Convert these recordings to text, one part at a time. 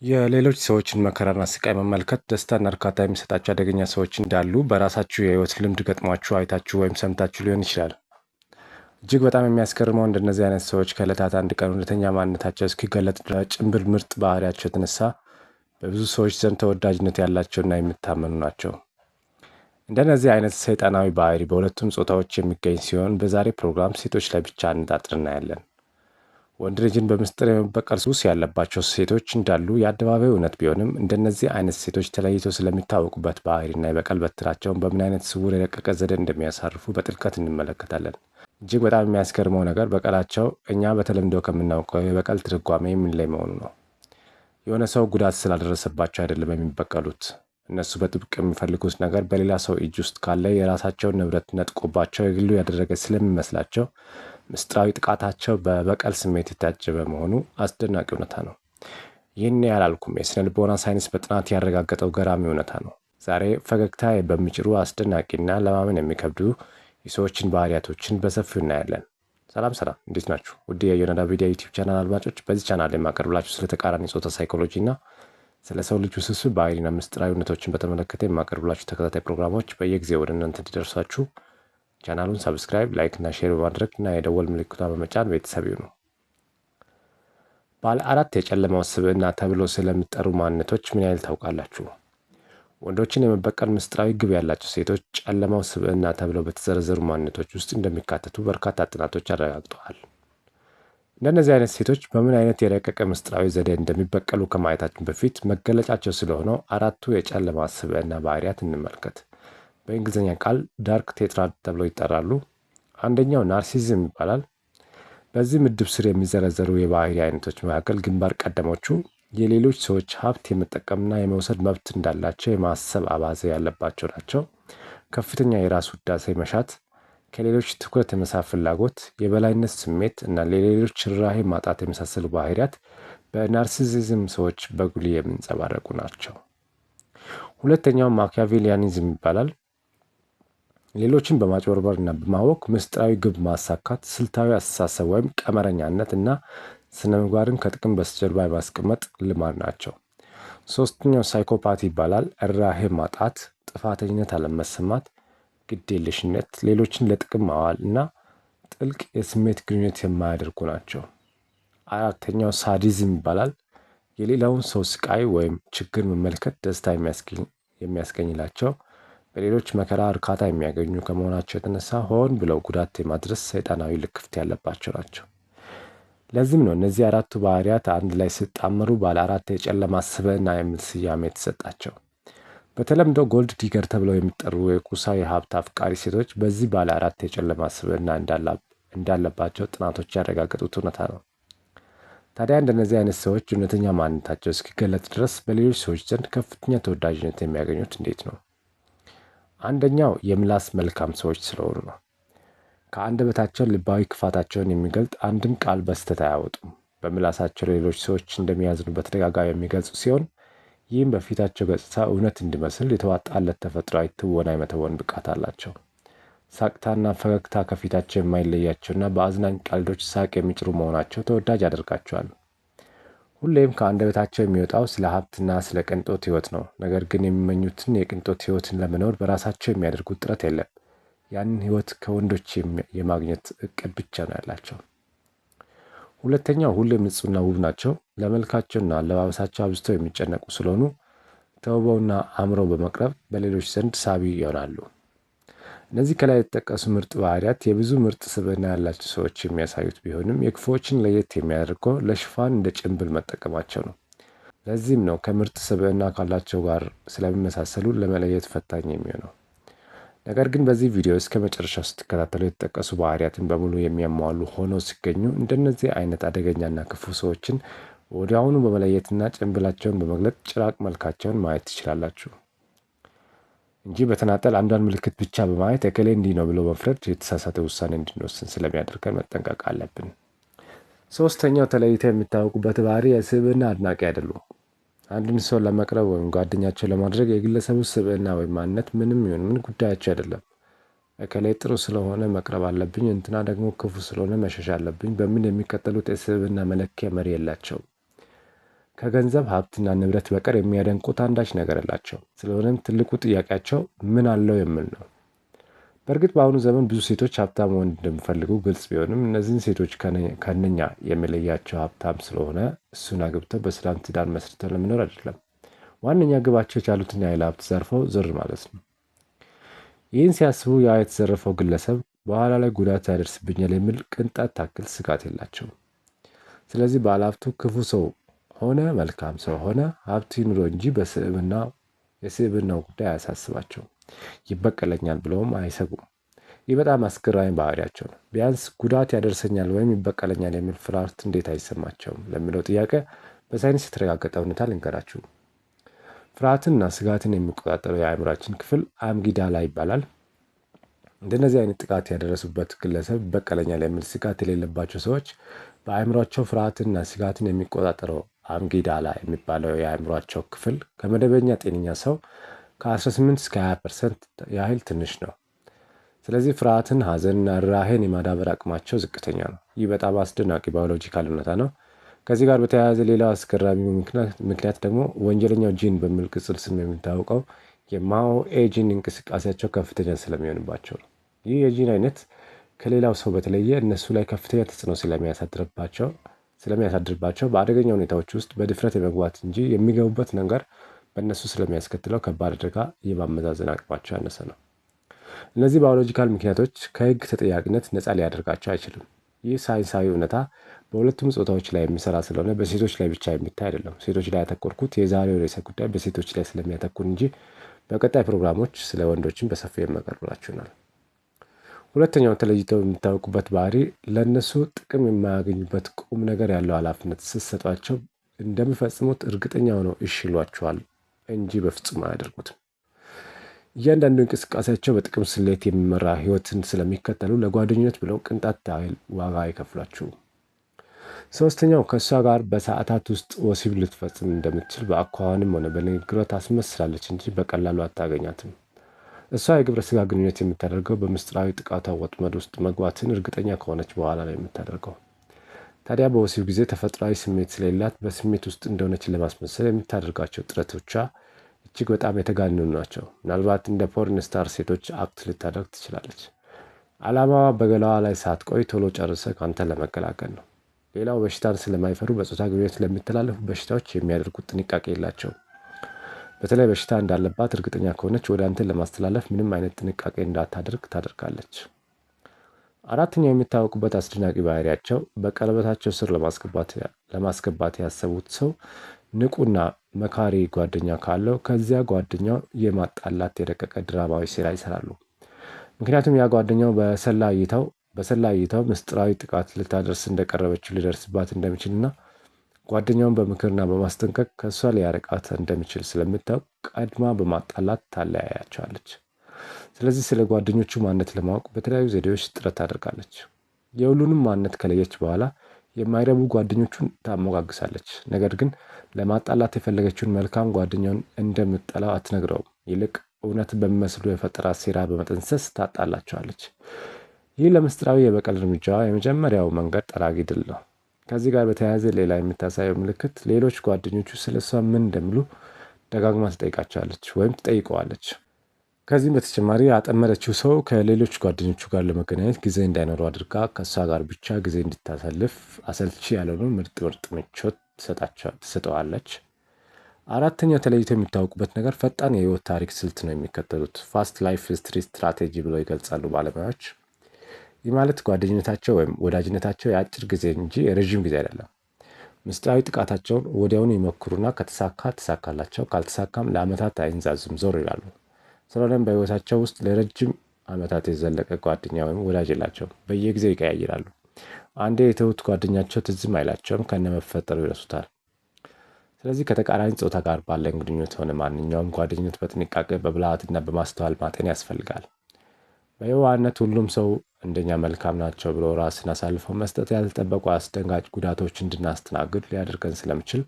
የሌሎች ሰዎችን መከራና ስቃይ መመልከት ደስታና እርካታ የሚሰጣቸው አደገኛ ሰዎች እንዳሉ በራሳችሁ የህይወት ልምድ ገጥሟችሁ አይታችሁ ወይም ሰምታችሁ ሊሆን ይችላል። እጅግ በጣም የሚያስገርመው እንደነዚህ አይነት ሰዎች ከዕለታት አንድ ቀን እውነተኛ ማንነታቸው እስኪገለጥ ድረስ ጭምብል ምርጥ ባህሪያቸው የተነሳ በብዙ ሰዎች ዘንድ ተወዳጅነት ያላቸውና የሚታመኑ ናቸው። እንደነዚህ አይነት ሰይጣናዊ ባህሪ በሁለቱም ጾታዎች የሚገኝ ሲሆን በዛሬ ፕሮግራም ሴቶች ላይ ብቻ አነጣጥረን እናያለን። ወንድ ልጅን በምስጢር የመበቀል ሱስ ያለባቸው ሴቶች እንዳሉ የአደባባይ እውነት ቢሆንም እንደነዚህ አይነት ሴቶች ተለይተው ስለሚታወቁበት ባህሪና የበቀል በትራቸውን በምን አይነት ስውር የረቀቀ ዘዴ እንደሚያሳርፉ በጥልቀት እንመለከታለን። እጅግ በጣም የሚያስገርመው ነገር በቀላቸው እኛ በተለምዶ ከምናውቀው የበቀል ትርጓሜ የሚለይ መሆኑ ነው። የሆነ ሰው ጉዳት ስላደረሰባቸው አይደለም የሚበቀሉት። እነሱ በጥብቅ የሚፈልጉት ነገር በሌላ ሰው እጅ ውስጥ ካለ የራሳቸውን ንብረት ነጥቆባቸው የግሉ ያደረገ ስለሚመስላቸው ምስጢራዊ ጥቃታቸው በበቀል ስሜት የታጀበ መሆኑ አስደናቂ እውነታ ነው። ይህን ያላልኩም የስነ ልቦና ሳይንስ በጥናት ያረጋገጠው ገራሚ እውነታ ነው። ዛሬ ፈገግታ በሚጭሩ አስደናቂና ለማመን የሚከብዱ የሰዎችን ባህሪያቶችን በሰፊው እናያለን። ሰላም፣ እንዴት ናችሁ? ውድ የዮናዳ ቪዲዮ ዩቲዩብ ቻናል አድማጮች፣ በዚህ ቻናል የማቀርብላችሁ ስለ ተቃራኒ ጾታ ሳይኮሎጂ እና ስለ ሰው ልጅ ውስብስብ ባህሪና ምስጢራዊ እውነቶችን በተመለከተ የማቀርብላችሁ ተከታታይ ፕሮግራሞች በየጊዜው ወደ እናንተ እንዲደርሳችሁ ቻናሉን ሰብስክራይብ፣ ላይክ እና ሼር በማድረግ እና የደወል ምልክቱን በመጫን ቤተሰብ ይሁኑ። ባለ አራት የጨለማው ስብዕና ተብሎ ስለሚጠሩ ማንነቶች ምን ያህል ታውቃላችሁ? ወንዶችን የመበቀል ምስጢራዊ ግብ ያላቸው ሴቶች ጨለማው ስብዕና ተብለው በተዘረዘሩ ማንነቶች ውስጥ እንደሚካተቱ በርካታ ጥናቶች አረጋግጠዋል። እንደነዚህ አይነት ሴቶች በምን አይነት የረቀቀ ምስጢራዊ ዘዴ እንደሚበቀሉ ከማየታችን በፊት መገለጫቸው ስለሆነው አራቱ የጨለማ ስብዕና ባህሪያት እንመልከት። በእንግሊዝኛ ቃል ዳርክ ቴትራድ ተብለው ይጠራሉ። አንደኛው ናርሲዝም ይባላል። በዚህ ምድብ ስር የሚዘረዘሩ የባህሪ አይነቶች መካከል ግንባር ቀደሞቹ የሌሎች ሰዎች ሀብት የመጠቀምና የመውሰድ መብት እንዳላቸው የማሰብ አባዜ ያለባቸው ናቸው። ከፍተኛ የራስ ውዳሴ መሻት፣ ከሌሎች ትኩረት የመሳብ ፍላጎት፣ የበላይነት ስሜት እና ለሌሎች ርህራሄ ማጣት የመሳሰሉ ባህሪያት በናርሲሲዝም ሰዎች በጉልህ የሚንጸባረቁ ናቸው። ሁለተኛው ማኪያቬሊያኒዝም ይባላል። ሌሎችን በማጭበርበር እና በማወክ ምስጢራዊ ግብ ማሳካት፣ ስልታዊ አስተሳሰብ ወይም ቀመረኛነት እና ስነ ምግባርን ከጥቅም በስተጀርባ የማስቀመጥ ልማድ ናቸው። ሶስተኛው ሳይኮፓቲ ይባላል። ርህራሄ ማጣት፣ ጥፋተኝነት አለመሰማት፣ ግዴለሽነት፣ ሌሎችን ለጥቅም ማዋል እና ጥልቅ የስሜት ግንኙነት የማያደርጉ ናቸው። አራተኛው ሳዲዝም ይባላል። የሌላውን ሰው ስቃይ ወይም ችግር መመልከት ደስታ የሚያስገኝላቸው፣ በሌሎች መከራ እርካታ የሚያገኙ ከመሆናቸው የተነሳ ሆን ብለው ጉዳት የማድረስ ሰይጣናዊ ልክፍት ያለባቸው ናቸው። ለዚህም ነው እነዚህ አራቱ ባህሪያት አንድ ላይ ሲጣመሩ ባለ አራት የጨለማ ስብዕና የሚል ስያሜ የተሰጣቸው። በተለምዶ ጎልድ ዲገር ተብለው የሚጠሩ የቁሳዊ ሀብት አፍቃሪ ሴቶች በዚህ ባለ አራት የጨለማ ስብዕና እንዳለባቸው ጥናቶች ያረጋገጡት እውነታ ነው። ታዲያ እንደነዚህ አይነት ሰዎች እውነተኛ ማንነታቸው እስኪገለጥ ድረስ በሌሎች ሰዎች ዘንድ ከፍተኛ ተወዳጅነት የሚያገኙት እንዴት ነው? አንደኛው የምላስ መልካም ሰዎች ስለሆኑ ነው። ከአንደበታቸው ልባዊ ክፋታቸውን የሚገልጥ አንድም ቃል በስተት አያወጡም። በምላሳቸው ሌሎች ሰዎች እንደሚያዝኑ በተደጋጋሚ የሚገልጹ ሲሆን ይህም በፊታቸው ገጽታ እውነት እንዲመስል የተዋጣለት ተፈጥሯዊ ትወና የመተወን ብቃት አላቸው። ሳቅታና ፈገግታ ከፊታቸው የማይለያቸውና በአዝናኝ ቀልዶች ሳቅ የሚጭሩ መሆናቸው ተወዳጅ ያደርጋቸዋል። ሁሌም ከአንደበታቸው የሚወጣው ስለ ሀብትና ስለ ቅንጦት ሕይወት ነው። ነገር ግን የሚመኙትን የቅንጦት ሕይወትን ለመኖር በራሳቸው የሚያደርጉት ጥረት የለም። ያንን ሕይወት ከወንዶች የማግኘት እቅድ ብቻ ነው ያላቸው። ሁለተኛው ሁሌም ንጹህና ውብ ናቸው። ለመልካቸውና አለባበሳቸው አብዝተው የሚጨነቁ ስለሆኑ ተውበውና አምረው በመቅረብ በሌሎች ዘንድ ሳቢ ይሆናሉ። እነዚህ ከላይ የተጠቀሱ ምርጥ ባህሪያት የብዙ ምርጥ ስብዕና ያላቸው ሰዎች የሚያሳዩት ቢሆንም የክፉዎችን ለየት የሚያደርገው ለሽፋን እንደ ጭንብል መጠቀማቸው ነው። ለዚህም ነው ከምርጥ ስብዕና ካላቸው ጋር ስለሚመሳሰሉ ለመለየት ፈታኝ የሚሆነው። ነገር ግን በዚህ ቪዲዮ እስከ መጨረሻው ስትከታተሉ የተጠቀሱ ባህሪያትን በሙሉ የሚያሟሉ ሆነው ሲገኙ እንደነዚህ አይነት አደገኛና ክፉ ሰዎችን ወዲያውኑ በመለየትና ጭንብላቸውን በመግለጥ ጭራቅ መልካቸውን ማየት ትችላላችሁ እንጂ በተናጠል አንዷን ምልክት ብቻ በማየት እከሌ እንዲህ ነው ብሎ መፍረድ የተሳሳተ ውሳኔ እንድንወስን ስለሚያደርገን መጠንቀቅ አለብን። ሶስተኛው ተለይተው የሚታወቁበት ባህሪ የስብዕና አድናቂ አይደሉም። አንድን ሰው ለመቅረብ ወይም ጓደኛቸው ለማድረግ የግለሰቡ ስብዕና ወይም ማንነት ምንም ይሁን ምን ጉዳያቸው አይደለም። እከሌ ጥሩ ስለሆነ መቅረብ አለብኝ፣ እንትና ደግሞ ክፉ ስለሆነ መሸሽ አለብኝ በሚል የሚከተሉት የስብዕና መለኪያ መሪ የላቸውም። ከገንዘብ ሀብትና ንብረት በቀር የሚያደንቁት አንዳች ነገር የላቸውም። ስለሆነም ትልቁ ጥያቄያቸው ምን አለው የሚል ነው። በእርግጥ በአሁኑ ዘመን ብዙ ሴቶች ሀብታም ወንድ እንደሚፈልጉ ግልጽ ቢሆንም እነዚህን ሴቶች ከነኛ የሚለያቸው ሀብታም ስለሆነ እሱን አግብተው በሰላም ትዳር መስርተው ለመኖር አይደለም። ዋነኛ ግባቸው የቻሉትን ያህል ሀብት ዘርፈው ዝር ማለት ነው። ይህን ሲያስቡ ያ የተዘረፈው ግለሰብ በኋላ ላይ ጉዳት ያደርስብኛል የሚል ቅንጣት ታክል ስጋት የላቸውም። ስለዚህ ባለሀብቱ ክፉ ሰው ሆነ መልካም ሰው ሆነ ሀብት ይኑሮ እንጂ የስብዕናው ጉዳይ አያሳስባቸውም። ይበቀለኛል ብለውም አይሰጉም። ይህ በጣም አስገራሚ ባህሪያቸው ነው። ቢያንስ ጉዳት ያደርሰኛል ወይም ይበቀለኛል የሚል ፍርሃት እንዴት አይሰማቸውም ለሚለው ጥያቄ በሳይንስ የተረጋገጠ እውነታ ልንገራችሁ። ፍርሃትንና ስጋትን የሚቆጣጠረው የአእምሯችን ክፍል አምጊዳላ ይባላል። እንደነዚህ አይነት ጥቃት ያደረሱበት ግለሰብ ይበቀለኛል የሚል ስጋት የሌለባቸው ሰዎች በአእምሯቸው ፍርሃትንና ስጋትን የሚቆጣጠረው አምጊዳላ የሚባለው የአእምሯቸው ክፍል ከመደበኛ ጤነኛ ሰው ከ18 እስከ 20% ያህል ትንሽ ነው። ስለዚህ ፍርሃትን፣ ሐዘንና ርኅራኄን የማዳበር አቅማቸው ዝቅተኛ ነው። ይህ በጣም አስደናቂ ባዮሎጂካል እውነታ ነው። ከዚህ ጋር በተያያዘ ሌላው አስገራሚ ምክንያት ደግሞ ወንጀለኛው ጂን በሚል ቅጽል ስም የሚታወቀው የማኦ ጂን እንቅስቃሴያቸው ከፍተኛ ስለሚሆንባቸው ነው። ይህ የጂን አይነት ከሌላው ሰው በተለየ እነሱ ላይ ከፍተኛ ተጽዕኖ ስለሚያሳድርባቸው በአደገኛ ሁኔታዎች ውስጥ በድፍረት የመግባት እንጂ የሚገቡበት ነገር በእነሱ ስለሚያስከትለው ከባድ አደጋ የማመዛዘን አቅማቸው ያነሰ ነው። እነዚህ ባዮሎጂካል ምክንያቶች ከሕግ ተጠያቂነት ነፃ ሊያደርጋቸው አይችልም። ይህ ሳይንሳዊ እውነታ በሁለቱም ጾታዎች ላይ የሚሰራ ስለሆነ በሴቶች ላይ ብቻ የሚታይ አይደለም። ሴቶች ላይ ያተኮርኩት የዛሬው ርዕሰ ጉዳይ በሴቶች ላይ ስለሚያተኩር እንጂ በቀጣይ ፕሮግራሞች ስለ ወንዶችን በሰፊው የማቀርብላችሁናል። ሁለተኛው ተለይተው የሚታወቁበት ባህሪ ለእነሱ ጥቅም የማያገኙበት ቁም ነገር ያለው ኃላፊነት ስትሰጧቸው እንደሚፈጽሙት እርግጠኛ ሆነው እሺ ይሏችኋል እንጂ በፍጹም አያደርጉትም። እያንዳንዱ እንቅስቃሴያቸው በጥቅም ስሌት የሚመራ ህይወትን ስለሚከተሉ ለጓደኝነት ብለው ቅንጣት ያህል ዋጋ አይከፍሏችሁም። ሶስተኛው ከእሷ ጋር በሰዓታት ውስጥ ወሲብ ልትፈጽም እንደምትችል በአኳኋንም ሆነ በንግግሯ ታስመስላለች እንጂ በቀላሉ አታገኛትም። እሷ የግብረ ስጋ ግንኙነት የምታደርገው በምስጢራዊ ጥቃቷ ወጥመድ ውስጥ መግባትን እርግጠኛ ከሆነች በኋላ ነው የምታደርገው። ታዲያ በወሲብ ጊዜ ተፈጥሯዊ ስሜት ስለሌላት በስሜት ውስጥ እንደሆነች ለማስመሰል የምታደርጋቸው ጥረቶቿ እጅግ በጣም የተጋነኑ ናቸው። ምናልባት እንደ ፖርን ስታር ሴቶች አክት ልታደርግ ትችላለች። ዓላማዋ በገላዋ ላይ ሳትቆይ ቶሎ ጨርሰ ካንተ ለመቀላቀል ነው። ሌላው በሽታን ስለማይፈሩ በጾታ ግንኙነት ለሚተላለፉ በሽታዎች የሚያደርጉት ጥንቃቄ የላቸውም። በተለይ በሽታ እንዳለባት እርግጠኛ ከሆነች ወደ አንተን ለማስተላለፍ ምንም አይነት ጥንቃቄ እንዳታደርግ ታደርጋለች። አራተኛው የሚታወቁበት አስደናቂ ባህሪያቸው በቀለበታቸው ስር ለማስገባት ያሰቡት ሰው ንቁና መካሪ ጓደኛ ካለው ከዚያ ጓደኛው የማጣላት የረቀቀ ድራማዊ ሴራ ይሰራሉ። ምክንያቱም ያ ጓደኛው በሰላ እይታው ምስጢራዊ ጥቃት ልታደርስ እንደቀረበችው ሊደርስባት እንደሚችልና ጓደኛውን በምክርና በማስጠንቀቅ ከእሷ ሊያርቃት እንደሚችል ስለምታውቅ ቀድማ በማጣላት ታለያያቸዋለች። ስለዚህ ስለ ጓደኞቹ ማንነት ለማወቅ በተለያዩ ዘዴዎች ጥረት ታደርጋለች። የሁሉንም ማንነት ከለየች በኋላ የማይረቡ ጓደኞቹን ታሞጋግሳለች። ነገር ግን ለማጣላት የፈለገችውን መልካም ጓደኛውን እንደምትጠላው አትነግረውም። ይልቅ እውነት በሚመስሉ የፈጠራ ሴራ በመጠንሰስ ታጣላቸዋለች። ይህ ለምስጢራዊ የበቀል እርምጃዋ የመጀመሪያው መንገድ ጠራጊ ድል ነው። ከዚህ ጋር በተያያዘ ሌላ የምታሳየው ምልክት ሌሎች ጓደኞቹ ስለ እሷ ምን እንደሚሉ ደጋግማ ትጠይቃቸዋለች ወይም ትጠይቀዋለች። ከዚህም በተጨማሪ ያጠመደችው ሰው ከሌሎች ጓደኞቹ ጋር ለመገናኘት ጊዜ እንዳይኖረው አድርጋ ከእሷ ጋር ብቻ ጊዜ እንዲታሳልፍ አሰልቺ ያልሆኑ ምርጥ ምቾት ትሰጠዋለች። አራተኛ ተለይተው የሚታወቁበት ነገር ፈጣን የህይወት ታሪክ ስልት ነው የሚከተሉት። ፋስት ላይፍ ስትራቴጂ ብለው ይገልጻሉ ባለሙያዎች። ይህ ማለት ጓደኝነታቸው ወይም ወዳጅነታቸው የአጭር ጊዜ እንጂ የረዥም ጊዜ አይደለም። ምስጢራዊ ጥቃታቸውን ወዲያውኑ ይሞክሩና ከተሳካ ተሳካላቸው፣ ካልተሳካም ለአመታት አይንዛዙም፣ ዞር ይላሉ። ስለሆነም በህይወታቸው ውስጥ ለረጅም አመታት የዘለቀ ጓደኛ ወይም ወዳጅ የላቸውም። በየጊዜው ይቀያይራሉ። አንዴ የተውት ጓደኛቸው ትዝም አይላቸውም፣ ከነመፈጠሩ ይረሱታል። ስለዚህ ከተቃራኒ ጾታ ጋር ባለን ግንኙነት ሆነ ማንኛውም ጓደኝነት በጥንቃቄ በብልሃትና በማስተዋል ማጤን ያስፈልጋል። በየዋህነት ሁሉም ሰው እንደኛ መልካም ናቸው ብሎ ራስን አሳልፈው መስጠት ያልተጠበቁ አስደንጋጭ ጉዳቶች እንድናስተናግድ ሊያደርገን ስለሚችል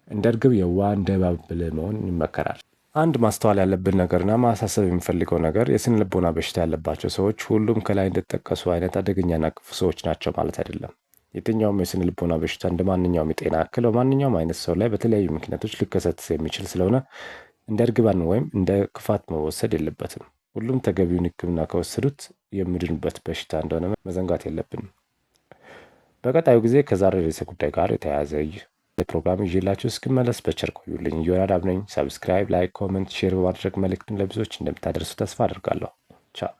እንደ እርግብ የዋህ እንደ እባብ ብልህ መሆን ይመከራል። አንድ ማስተዋል ያለብን ነገርና ማሳሰብ የሚፈልገው ነገር የስነ ልቦና በሽታ ያለባቸው ሰዎች ሁሉም ከላይ እንደተጠቀሱ አይነት አደገኛና ክፉ ሰዎች ናቸው ማለት አይደለም። የትኛውም የስነ ልቦና በሽታ እንደ ማንኛውም የጤና እክል በማንኛውም አይነት ሰው ላይ በተለያዩ ምክንያቶች ሊከሰት የሚችል ስለሆነ እንደ እርግማን ወይም እንደ ክፋት መወሰድ የለበትም። ሁሉም ተገቢውን ሕክምና ከወሰዱት የሚድኑበት በሽታ እንደሆነ መዘንጋት የለብንም። በቀጣዩ ጊዜ ከዛሬ ርዕሰ ጉዳይ ጋር የተያያዘ ፕሮግራም ይዤላችሁ እስክመለስ በቸር ቆዩልኝ። ዮናዳብ ነኝ። ሰብስክራይብ፣ ላይክ፣ ኮመንት፣ ሼር በማድረግ መልእክቱን ለብዙዎች እንደምታደርሱ ተስፋ አድርጋለሁ። ቻው።